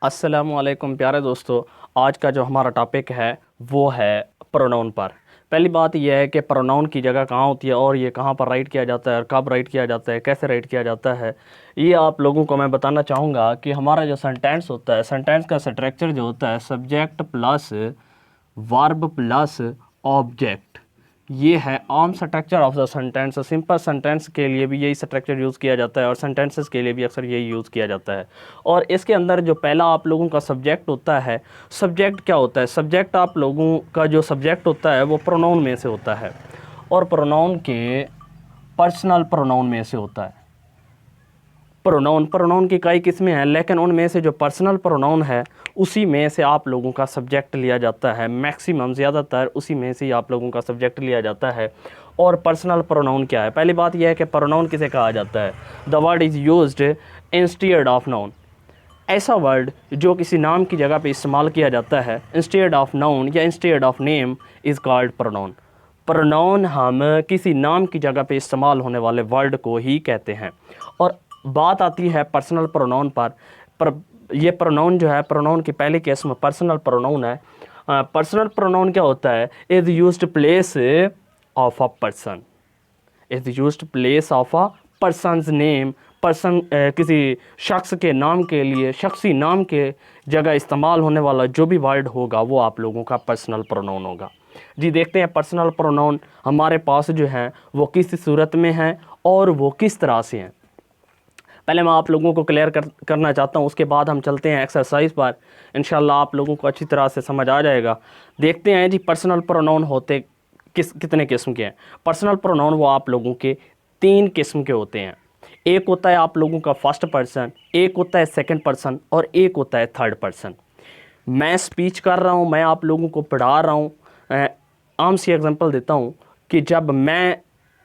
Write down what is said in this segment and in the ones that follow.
अस्सलामुअलैकुम प्यारे दोस्तों। आज का जो हमारा टॉपिक है वो है प्रोनाउन पर। पहली बात यह है कि प्रोनाउन की जगह कहाँ होती है और ये कहाँ पर राइट किया जाता है और कब राइट किया जाता है, कैसे राइट किया जाता है, ये आप लोगों को मैं बताना चाहूँगा कि हमारा जो सेंटेंस होता है, सेंटेंस का स्ट्रक्चर जो होता है subject plus verb plus object, ये है आम structure of the sentence. Simple sentence के लिए भी यही स्ट्रक्चर यूज़ किया जाता है और सेंटेंसेस के लिए भी अक्सर यही यूज़ किया जाता है। और इसके अंदर जो पहला आप लोगों का सब्जेक्ट होता है, सब्जेक्ट क्या होता है? सब्जेक्ट आप लोगों का जो सब्जेक्ट होता है वो प्रोनाउन में से होता है और प्रोनाउन के पर्सनल प्रोनाउन में से होता है। प्रोनाउन की कई किस्में हैं, लेकिन उनमें से जो पर्सनल प्रोनाउन है उसी में से आप लोगों का सब्जेक्ट लिया जाता है। मैक्सिमम ज़्यादातर उसी में से ही आप लोगों का सब्जेक्ट लिया जाता है। और पर्सनल प्रोनाउन क्या है? पहली बात यह है कि प्रोनाउन किसे कहा जाता है। The word is used instead of noun. ऐसा वर्ड जो किसी नाम की जगह पे इस्तेमाल किया जाता है इंस्टेड ऑफ नाउन या instead of name is called pronoun. Pronoun हम किसी नाम की जगह पे इस्तेमाल होने वाले वर्ड को ही कहते हैं। और बात आती है पर्सनल प्रोनाउन पर ये प्रोनाउन जो है, प्रोनाउन की पहली किस्म पर्सनल प्रोनाउन है। पर्सनल प्रोनाउन क्या होता है? Is used place of a person, is used place of a person's name. Person किसी शख्स के नाम के लिए, शख्सी नाम के जगह इस्तेमाल होने वाला जो भी वर्ड होगा वो आप लोगों का पर्सनल प्रोनाउन होगा। जी देखते हैं पर्सनल प्रोनाउन हमारे पास जो है वो किस सूरत में है और वो किस तरह से हैं। पहले मैं आप लोगों को क्लियर करना चाहता हूँ, उसके बाद हम चलते हैं एक्सरसाइज पर। इंशाल्लाह आप लोगों को अच्छी तरह से समझ आ जाएगा। देखते हैं जी पर्सनल प्रोनाउन होते कितने किस्म के हैं। पर्सनल प्रोनाउन वो आप लोगों के 3 किस्म के होते हैं। एक होता है आप लोगों का फर्स्ट पर्सन, एक होता है सेकंड पर्सन और एक होता है थर्ड पर्सन। मैं स्पीच कर रहा हूँ, मैं आप लोगों को पढ़ा रहा हूँ। आम सी एग्जांपल देता हूँ कि जब मैं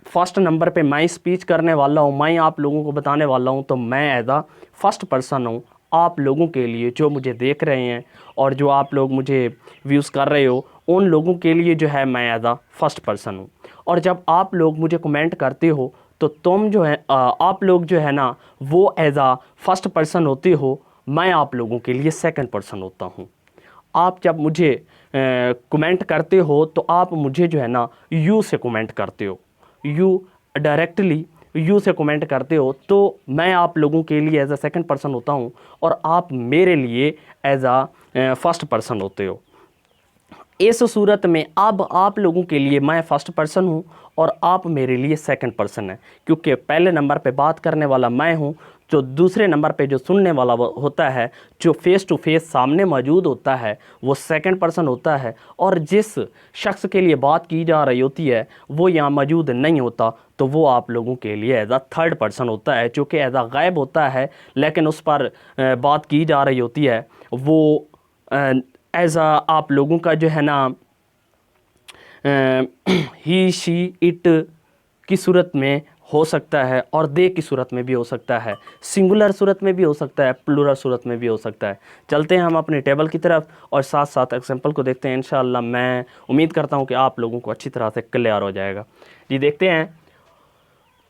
फर्स्ट नंबर पे मैं स्पीच करने वाला हूँ, मैं आप लोगों को बताने वाला हूँ, तो मैं एज आ फर्स्ट पर्सन हूँ आप लोगों के लिए, जो मुझे देख रहे हैं और जो आप लोग मुझे व्यूज़ कर रहे हो उन लोगों के लिए जो है मैं एज आ फर्स्ट पर्सन हूँ। और जब आप लोग मुझे कमेंट करते हो तो तुम जो है आप लोग जो है ना वो एज आ फर्स्ट पर्सन होते हो, मैं आप लोगों के लिए सेकंड पर्सन होता हूँ। आप जब मुझे कमेंट करते हो तो आप मुझे जो है ना यू से कमेंट करते हो, यू डायरेक्टली यू से कमेंट करते हो, तो मैं आप लोगों के लिए एज अ सेकंड पर्सन होता हूँ और आप मेरे लिए एज आ फर्स्ट पर्सन होते हो। इस सूरत में अब आप लोगों के लिए मैं फर्स्ट पर्सन हूँ और आप मेरे लिए सेकंड पर्सन है, क्योंकि पहले नंबर पे बात करने वाला मैं हूँ, जो दूसरे नंबर पे जो सुनने वाला होता है, जो फेस टू फेस सामने मौजूद होता है वो सेकंड पर्सन होता है। और जिस शख्स के लिए बात की जा रही होती है वो यहाँ मौजूद नहीं होता, तो वो आप लोगों के लिए एज आ थर्ड पर्सन होता है, जो कि एज आ गायब होता है लेकिन उस पर बात की जा रही होती है। वो एज आ आप लोगों का जो है ना ही शी इट की सूरत में हो सकता है और दे की सूरत में भी हो सकता है, सिंगुलर सूरत में भी हो सकता है, प्लूरल सूरत में भी हो सकता है। चलते हैं हम अपने टेबल की तरफ और साथ साथ एग्जांपल को देखते हैं। इंशाल्लाह मैं उम्मीद करता हूं कि आप लोगों को अच्छी तरह से क्लियर हो जाएगा। जी देखते हैं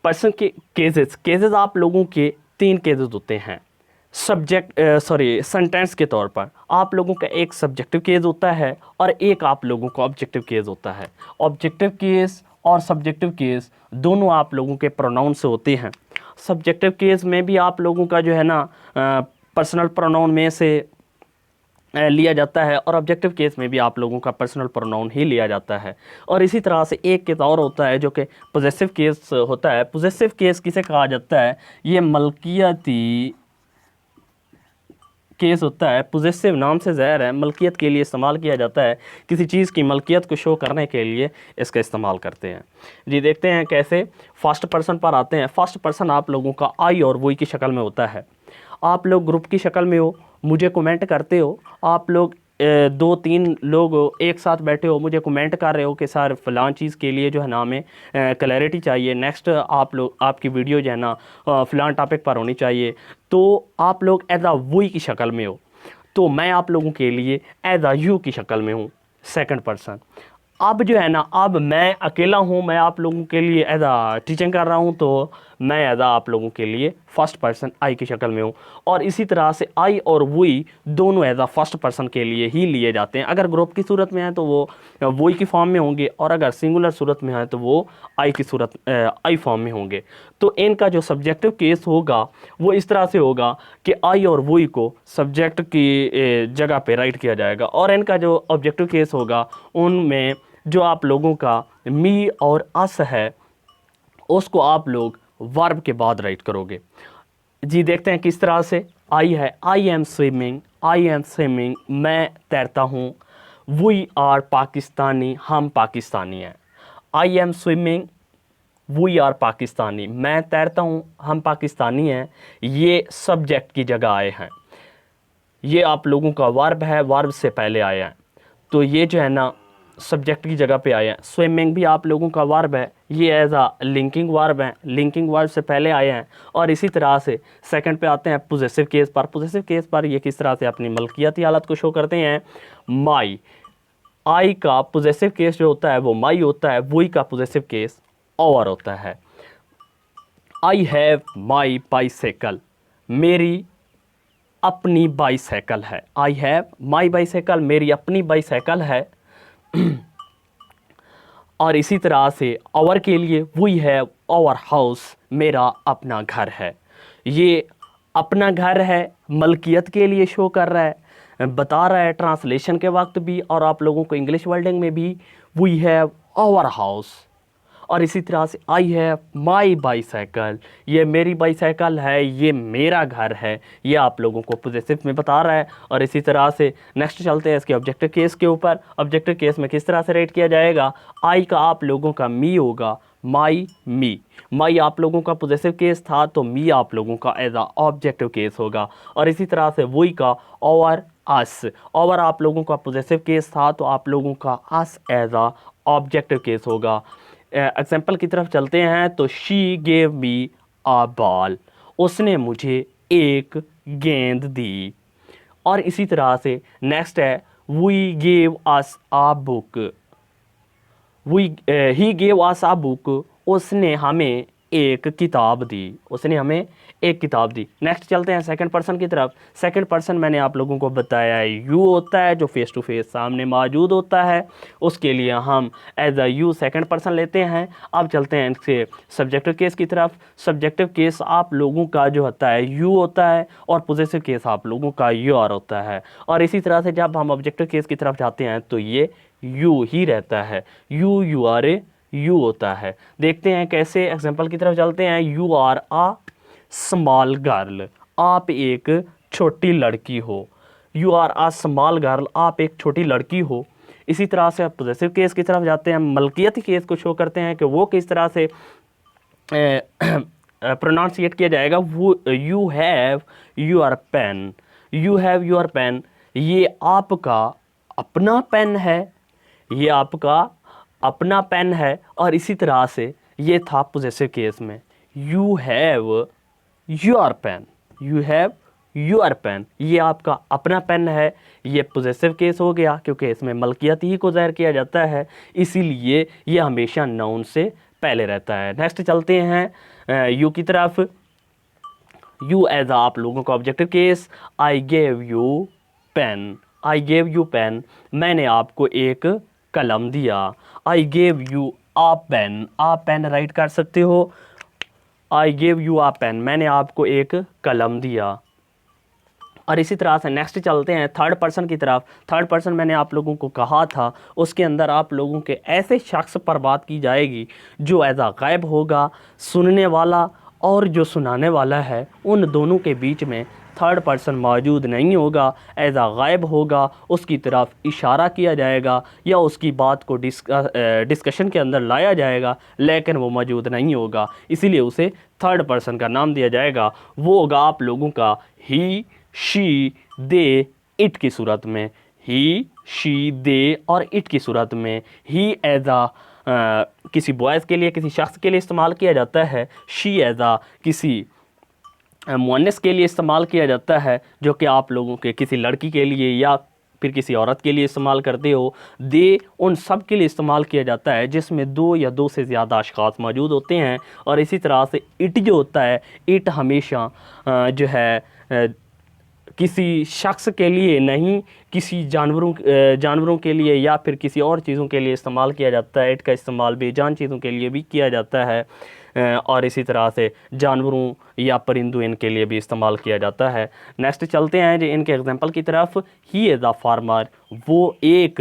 पर्सन के केसेस आप लोगों के 3 केसेस होते हैं। सेंटेंस के तौर पर आप लोगों का एक सब्जेक्टिव केस होता है और एक आप लोगों का ऑब्जेक्टिव केस होता है। ऑब्जेक्टिव केस और सब्जेक्टिव केस दोनों आप लोगों के प्रोनाउन से होते हैं। सब्जेक्टिव केस में भी आप लोगों का जो है ना पर्सनल प्रोनाउन में से लिया जाता है और ऑब्जेक्टिव केस में भी आप लोगों का पर्सनल प्रोनाउन ही लिया जाता है। और इसी तरह से एक केस और होता है जो कि पोजेसिव केस होता है। पोजेसिव केस किसे कहा जाता है? ये मलकियती केस होता है। पोजेसिव नाम से ज़ाहिर है मलकियत के लिए इस्तेमाल किया जाता है, किसी चीज़ की मलकियत को शो करने के लिए इसका इस्तेमाल करते हैं। जी देखते हैं कैसे। फर्स्ट पर्सन पर आते हैं। फर्स्ट पर्सन आप लोगों का आई और वही की शक्ल में होता है। आप लोग ग्रुप की शक्ल में हो, मुझे कमेंट करते हो। आप लोग 2-3 लोग एक साथ बैठे हो, मुझे कमेंट कर रहे हो कि सर फ़लाँ चीज़ के लिए जो है ना हमें क्लैरिटी चाहिए, नेक्स्ट आप लोग आपकी वीडियो जो है ना फ़लाँ टॉपिक पर होनी चाहिए। तो आप लोग एज आ वही की शक्ल में हो, तो मैं आप लोगों के लिए एज आ यू की शक्ल में हूँ, सेकंड पर्सन। अब जो है ना, अब मैं अकेला हूँ, मैं आप लोगों के लिए एज आ टीचिंग कर रहा हूँ, तो मैं एज आप लोगों के लिए फर्स्ट पर्सन आई की शक्ल में हूँ। और इसी तरह से आई और वी दोनों एज आ फर्स्ट पर्सन के लिए ही लिए जाते हैं। अगर ग्रुप की सूरत में है तो वो वही की फॉर्म में होंगे, और अगर सिंगुलर सूरत में है तो वो आई की सूरत आई फॉर्म में होंगे। तो इनका जो सब्जेक्टिव केस होगा वो इस तरह से होगा कि आई और वही को सब्जेक्ट की जगह पे राइट किया जाएगा, और इनका जो ऑब्जेक्टिव केस होगा उनमें जो आप लोगों का मी और अस है उसको आप लोग वर्ब के बाद राइट करोगे। जी देखते हैं किस तरह से। आई है I am swimming, I am swimming, मैं तैरता हूँ। वी आर पाकिस्तानी, हम पाकिस्तानी हैं। I am swimming, we are Pakistani, मैं तैरता हूँ, हम पाकिस्तानी हैं। ये सब्जेक्ट की जगह आए हैं। ये आप लोगों का वर्ब है, वर्ब से पहले आया है, तो ये जो है ना सब्जेक्ट की जगह पे आए हैं। स्विमिंग भी आप लोगों का वर्ब है, ये एज आ लिंकिंग वर्ब है, लिंकिंग वर्ब से पहले आए हैं। और इसी तरह से सेकंड पे आते हैं पोजेसिव केस पर। पोजेसिव केस पर ये किस तरह से अपनी मलकियती हालत को शो करते हैं। माई, आई का पोजेसिव केस जो होता है वो माई होता है, वही का पोजेसिव केस और होता है। आई हैव माई बाईसाइकिल, मेरी अपनी बाईसाइकिल है। आई हैव माई बाईसाइकिल, मेरी अपनी बाईसाइकिल है। और इसी तरह से आवर के लिए वी हैव आवर हाउस, मेरा अपना घर है। ये अपना घर है मलकियत के लिए शो कर रहा है, बता रहा है ट्रांसलेशन के वक्त भी और आप लोगों को इंग्लिश वर्डिंग में भी। We have our house. और इसी तरह से आई हैव माई बाईसाइकिल, ये मेरी बाईसाइकिल है, ये मेरा घर है, ये आप लोगों को पोजेसिव में बता रहा है। और इसी तरह से नेक्स्ट चलते हैं इसके ऑब्जेक्टिव केस के ऊपर। ऑब्जेक्टिव केस में किस तरह से रेट किया जाएगा। आई का आप लोगों का मी होगा, माई मी। माई आप लोगों का पोजेसिव केस था तो मी आप लोगों का एज आ ऑब्जेक्टिव केस होगा। और इसी तरह से वही का ओवर अस, ओवर आप लोगों का पोजेसिव केस था तो आप लोगों का us as a objective case होगा। एग्जाम्पल की तरफ चलते हैं तो she gave me a ball, उसने मुझे एक गेंद दी। और इसी तरह से नेक्स्ट है we gave us a book, he gave us a book, उसने हमें एक किताब दी, उसने हमें एक किताब दी। नेक्स्ट चलते हैं सेकंड पर्सन की तरफ। सेकंड पर्सन मैंने आप लोगों को बताया है यू होता है, जो फेस टू फेस सामने मौजूद होता है, उसके लिए हम as a you second person लेते हैं। अब चलते हैं इससे सब्जेक्टिव केस की तरफ। सब्जेक्टिव केस आप लोगों का जो होता है यू होता है, और पोजेसिव केस आप लोगों का यू आर होता है। और इसी तरह से जब हम ऑब्जेक्टिव केस की तरफ जाते हैं तो ये यू ही रहता है, you you are a you होता है। देखते हैं कैसे। एग्जाम्पल की तरफ चलते हैं। You are a small girl, आप एक छोटी लड़की हो। You are a small girl, आप एक छोटी लड़की हो। इसी तरह से आप पोजेसिव केस की तरफ जाते हैं। मलकियती केस को शो करते हैं कि वो किस तरह से प्रोनाउंसिएट किया जाएगा। वो you have your pen, you have your pen, ये आपका अपना पेन है, ये आपका अपना पेन है। और इसी तरह से ये था पोजेसिव केस में you have your pen, you have your pen, ये आपका अपना पेन है। ये पोजेसिव केस हो गया क्योंकि इसमें मलकियत ही को ज़ाहिर किया जाता है, इसीलिए ये हमेशा नाउन से पहले रहता है। नेक्स्ट चलते हैं यू की तरफ। यू एज आप लोगों का objective case. I gave you pen, I gave you pen, मैंने आपको एक कलम दिया। I gave you a pen, आप पेन राइट कर सकते हो। I gave you a pen, मैंने आपको एक कलम दिया। और इसी तरह से नेक्स्ट चलते हैं थर्ड पर्सन की तरफ। थर्ड पर्सन मैंने आप लोगों को कहा था, उसके अंदर आप लोगों के ऐसे शख्स पर बात की जाएगी जो एज आ गायब होगा। सुनने वाला और जो सुनाने वाला है उन दोनों के बीच में थर्ड पर्सन मौजूद नहीं होगा, एज आ गायब होगा, उसकी तरफ इशारा किया जाएगा या उसकी बात को डिस्कशन के अंदर लाया जाएगा, लेकिन वो मौजूद नहीं होगा, इसीलिए उसे थर्ड पर्सन का नाम दिया जाएगा। वो होगा आप लोगों का ही, शी, दे, इट की सूरत में। ही, शी, दे और इट की सूरत में। ही एज आ किसी बॉयज़ के लिए, किसी शख्स के लिए इस्तेमाल किया जाता है। शी एज आ किसी मुअन्नस के लिए इस्तेमाल किया जाता है, जो कि आप लोगों के किसी लड़की के लिए या फिर किसी औरत के लिए इस्तेमाल करते हो। दे उन सब के लिए इस्तेमाल किया जाता है जिसमें दो या दो से ज़्यादा अशख़ास मौजूद होते हैं। और इसी तरह से इट जो होता है, इट हमेशा जो है किसी शख्स के लिए नहीं, किसी जानवरों के लिए या फिर किसी और चीज़ों के लिए इस्तेमाल किया जाता है। इट का इस्तेमाल बेजान चीज़ों के लिए भी किया जाता है और इसी तरह से जानवरों या परिंदों इनके लिए भी इस्तेमाल किया जाता है। नेक्स्ट चलते हैं जी इनके एग्जांपल की तरफ। ही इज़ अ फार्मर, वो एक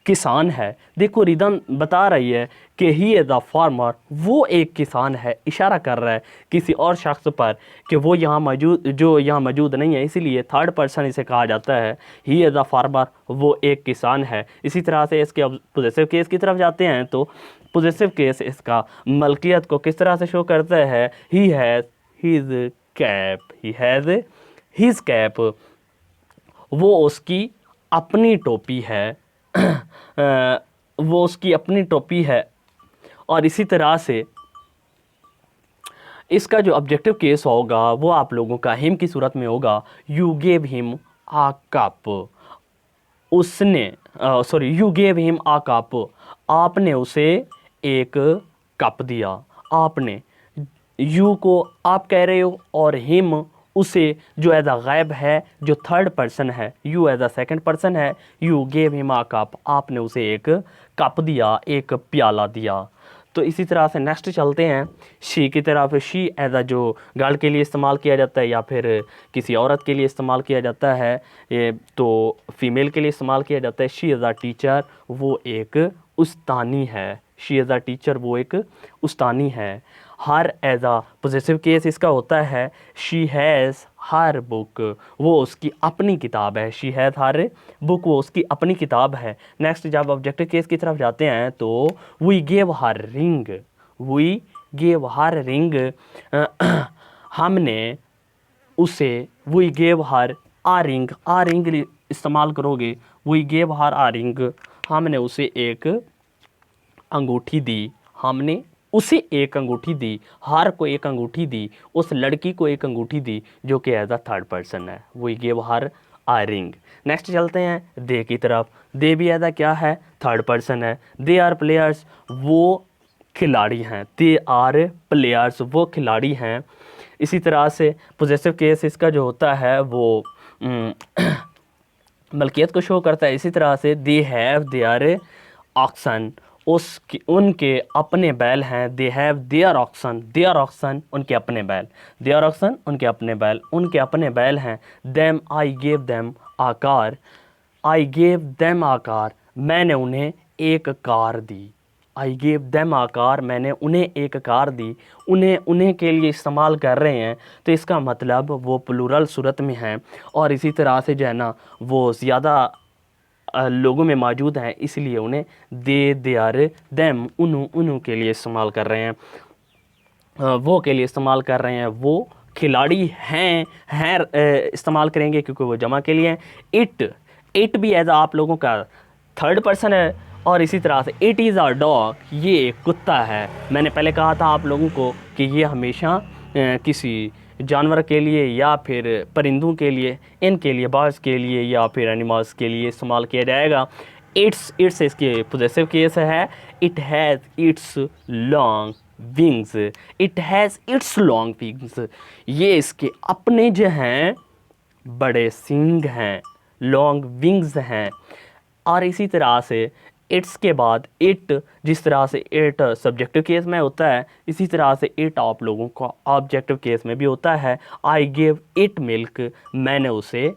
किसान है। देखो रिदम बता रही है कि ही इज़ अ फार्मर, वो एक किसान है, इशारा कर रहा है किसी और शख्स पर कि वो जो यहाँ मौजूद नहीं है, इसीलिए थर्ड पर्सन इसे कहा जाता है। ही इज़ अ फार्मर, वो एक किसान है। इसी तरह से इसके अब पॉजेसिव केस की तरफ जाते हैं तो पॉजेसिव केस इसका मलकियत को किस तरह से शो करता है। He has his cap, he has his cap, वो उसकी अपनी टोपी है वो उसकी अपनी टोपी है। और इसी तरह से इसका जो ऑब्जेक्टिव केस होगा वो आप लोगों का हिम की सूरत में होगा। You gave him a cup, उसने sorry you gave him a cup, आपने उसे एक कप दिया। आपने, यू को आप कह रहे हो और हिम उसे जो एज अ गायब है, जो थर्ड पर्सन है, you as a second person है। You gave him a cup, आपने उसे एक कप दिया, एक प्याला दिया। तो इसी तरह से नेक्स्ट चलते हैं शी की तरफ। शी एज अ जो गर्ल के लिए इस्तेमाल किया जाता है या फिर किसी औरत के लिए इस्तेमाल किया जाता है, ये तो फीमेल के लिए इस्तेमाल किया जाता है। शी एज अ टीचर, वो एक उस्तानी है। शी एज अ टीचर, वो एक उस्तानी है। हर एज अ पॉजेसिव केस इसका होता है। शी हैज़ हर बुक, वो उसकी अपनी किताब है। शी हैज़ हर बुक, वो उसकी अपनी किताब है। नेक्स्ट जब ऑब्जेक्टिव केस की तरफ जाते हैं तो we gave her ring, we gave her ring, हमने उसे, we gave her a ring, a ring इस्तेमाल करोगे। We gave her a ring, हमने उसे एक अंगूठी दी। हमने उसे एक अंगूठी दी, हार को एक अंगूठी दी, उस लड़की को एक अंगूठी दी जो कि एज अ थर्ड पर्सन है। We give her a ring. Next चलते हैं दे की तरफ। दे भी एज अ क्या है, थर्ड पर्सन है। दे आर प्लेयर्स, वो खिलाड़ी हैं। दे आर प्लेयर्स, वो खिलाड़ी हैं। इसी तरह से पॉजेसिव केस इसका जो होता है वो मलकियत को शो करता है। इसी तरह से दे हैव देयर ऑक्सन, उसकी उनके अपने बैल हैं। They have their oxen, their oxen उनके अपने बैल, देयर ऑक्सन उनके अपने बैल, उनके अपने बैल हैं। Them I gave them a car, I gave them a car, मैंने उन्हें एक कार दी। I gave them a car, मैंने उन्हें एक कार दी। उन्हें के लिए इस्तेमाल कर रहे हैं तो इसका मतलब वो प्लूरल सूरत में हैं और इसी तरह से जो है ना वो ज़्यादा लोगों में मौजूद हैं, इसलिए उन्हें दे देयर देम उन्हों के लिए इस्तेमाल कर रहे हैं, वो के लिए इस्तेमाल कर रहे हैं। वो खिलाड़ी हैं इस्तेमाल करेंगे क्योंकि वो जमा के लिए हैं। इट भी एज आप लोगों का थर्ड पर्सन है। और इसी तरह से इट इज़ अ डॉग, ये एक कुत्ता है। मैंने पहले कहा था आप लोगों को कि ये हमेशा किसी जानवर के लिए या फिर परिंदों के लिए, इनके लिए, बर्ड्स के लिए या फिर एनिमल्स के लिए इस्तेमाल किया जाएगा। इट्स इसके पॉजेसिव केस है। It has its long wings, it has its long wings, ये इसके अपने जो हैं बड़े सींग हैं, लॉन्ग विंग्स हैं। और इसी तरह से इट्स के बाद इट, जिस तरह से इट सब्जेक्टिव केस में होता है, इसी तरह से इट आप लोगों को ऑब्जेक्टिव केस में भी होता है। आई गिव इट मिल्क, मैंने उसे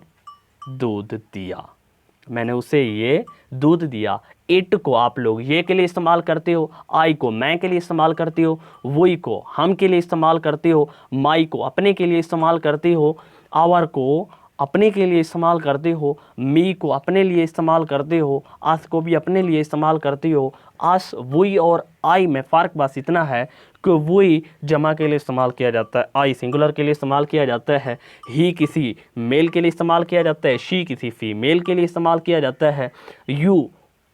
दूध दिया, मैंने उसे ये दूध दिया। इट को आप लोग ये के लिए इस्तेमाल करते हो, आई को मैं के लिए इस्तेमाल करते हो, वही को हम के लिए इस्तेमाल करते हो, माई को अपने के लिए इस्तेमाल करते हो, आवर को अपने के लिए इस्तेमाल करते हो, मी को अपने लिए इस्तेमाल करते हो, आस को भी अपने लिए इस्तेमाल करते हो। आस, वही और आई में फ़र्क बस इतना है कि वही जमा के लिए इस्तेमाल किया जाता है, आई सिंगुलर के लिए इस्तेमाल किया जाता है, ही किसी मेल के लिए इस्तेमाल किया जाता है, शी किसी फीमेल के लिए इस्तेमाल किया जाता है, यू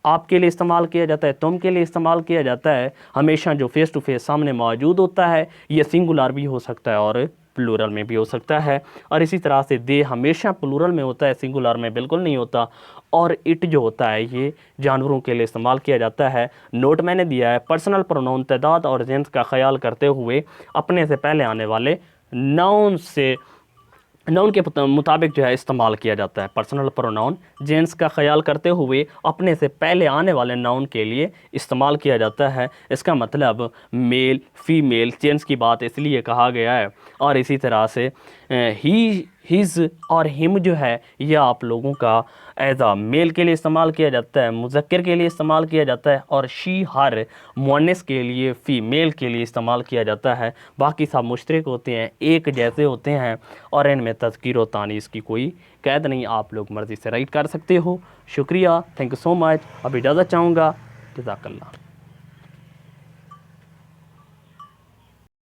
आपके लिए इस्तेमाल किया जाता है, तुम के लिए इस्तेमाल किया जाता है। हमेशा जो फेस टू फेस सामने मौजूद होता है ये सिंगुलर भी हो सकता है और प्लूरल में भी हो सकता है। और इसी तरह से दे हमेशा प्लूरल में होता है, सिंगुलर में बिल्कुल नहीं होता। और इट जो होता है ये जानवरों के लिए इस्तेमाल किया जाता है। नोट मैंने दिया है, पर्सनल प्रोनाउन तादाद और जिन्स का ख्याल करते हुए अपने से पहले आने वाले नाउन के मुताबिक जो है इस्तेमाल किया जाता है। पर्सनल प्रोनाउन जेंट्स का ख्याल करते हुए अपने से पहले आने वाले नाउन के लिए इस्तेमाल किया जाता है। इसका मतलब मेल, फीमेल, जेंट्स की बात इसलिए कहा गया है। और इसी तरह से ही, हिज और हिम जो है यह आप लोगों का एज आ मेल के लिए इस्तेमाल किया जाता है, मुज़क्कर के लिए इस्तेमाल किया जाता है। और शी, हर, मुअन्नस के लिए, फ़ीमेल के लिए इस्तेमाल किया जाता है। बाकी सब मुश्तरक होते हैं, एक जैसे होते हैं और इनमें तज़कीर व तानीस की कोई कैद नहीं, आप लोग मर्ज़ी से राइट कर सकते हो। शुक्रिया, थैंक यू सो मच। अब इजाज़त चाहूँगा, जज़ाकल्लाह।